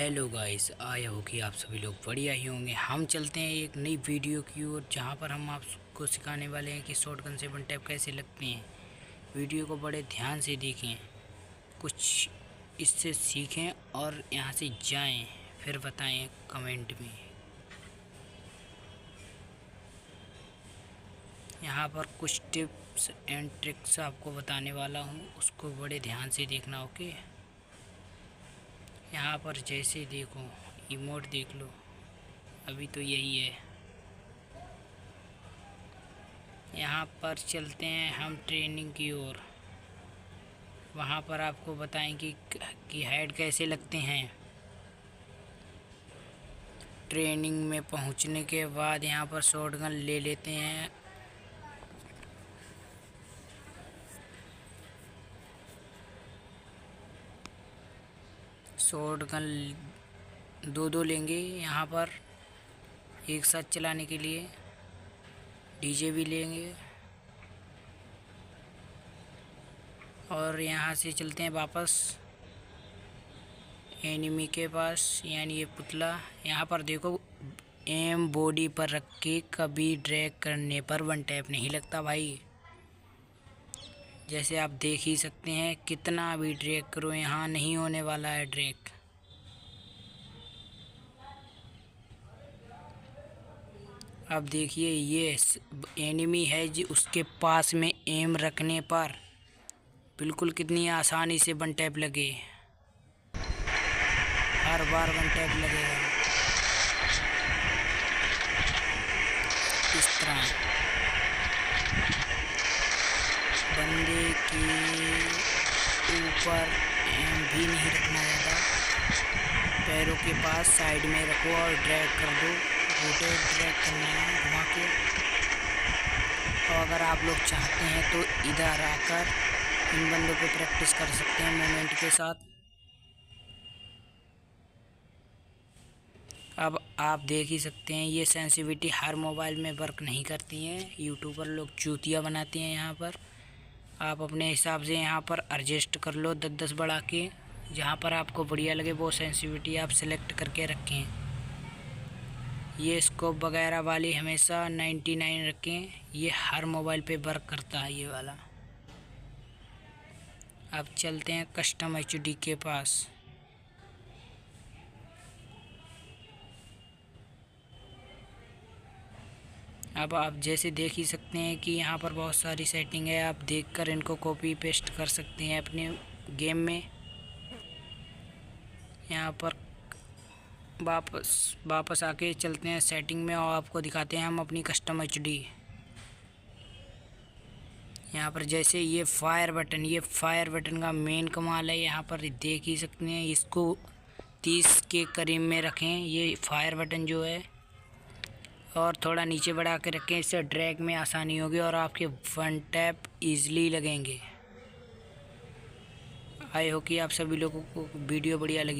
Hello guys, आया हो कि आप सभी लोग बढ़िया ही होंगे। हम चलते हैं एक नई वीडियो की ओर, जहां पर हम आपको सिखाने वाले हैं कि शॉटगन से वन टैप कैसे लगते हैं। वीडियो को बड़े ध्यान से देखें, कुछ इससे सीखें और यहां से जाएं, फिर बताएं कमेंट में। यहां पर कुछ टिप्स एंड ट्रिक्स आपको बताने वाला हूं, उसको बड़े ध्यान से देखना। ओके, यहाँ पर जैसे देखो, इमोट देख लो, अभी तो यही है। यहाँ पर चलते हैं हम ट्रेनिंग की ओर। वहाँ पर आपको बताएंगे कि हेड कैसे लगते हैं। ट्रेनिंग में पहुँचने के बाद यहाँ पर शॉटगन ले लेते हैं। शॉटगन दो लेंगे यहाँ पर एक साथ चलाने के लिए। डीजे भी लेंगे और यहाँ से चलते हैं वापस एनिमी के पास, यानी ये पुतला। यहाँ पर देखो, एम बॉडी पर रख के कभी ड्रैग करने पर वन टैप नहीं लगता भाई। जैसे आप देख ही सकते हैं, कितना भी ड्रैग करो यहाँ नहीं होने वाला है ड्रैग। अब देखिए, ये एनिमी है जी, उसके पास में एम रखने पर बिल्कुल कितनी आसानी से वन टैप लगे। हर बार वन टैप लगेगा इस तरह। बंदे के ऊपर एम भी नहीं रखना ज़्यादा, पैरों के पास साइड में रखो और ड्रैग कर दो। रोटेट ड्रैग करना है घुमा के। और अगर आप लोग चाहते हैं तो इधर आकर इन बंदों पे प्रैक्टिस कर सकते हैं मूवमेंट के साथ। अब आप देख ही सकते हैं, ये सेंसिटिविटी हर मोबाइल में वर्क नहीं करती है। यूट्यूबर लोग चूतिया बनाते हैं। यहाँ पर आप अपने हिसाब से यहाँ पर एडजस्ट कर लो, 10-10 बढ़ा के। जहाँ पर आपको बढ़िया लगे वो सेंसिटिविटी आप सेलेक्ट करके रखें। ये स्कोप वगैरह वाली हमेशा 99 रखें, ये हर मोबाइल पे वर्क करता है ये वाला। अब चलते हैं कस्टम एचडी के पास। अब आप जैसे देख ही सकते हैं कि यहाँ पर बहुत सारी सेटिंग है, आप देखकर इनको कॉपी पेस्ट कर सकते हैं अपने गेम में। यहाँ पर वापस आके चलते हैं सेटिंग में और आपको दिखाते हैं हम अपनी कस्टम एचडी। यहाँ पर जैसे ये फायर बटन का मेन कमाल है। यहाँ पर देख ही सकते हैं, इसको 30 के करीब में रखें, ये फायर बटन जो है, और थोड़ा नीचे बढ़ा के रखें। इससे ड्रैग में आसानी होगी और आपके वन टैप ईजिली लगेंगे। आई होप कि आप सभी लोगों को वीडियो बढ़िया लगी।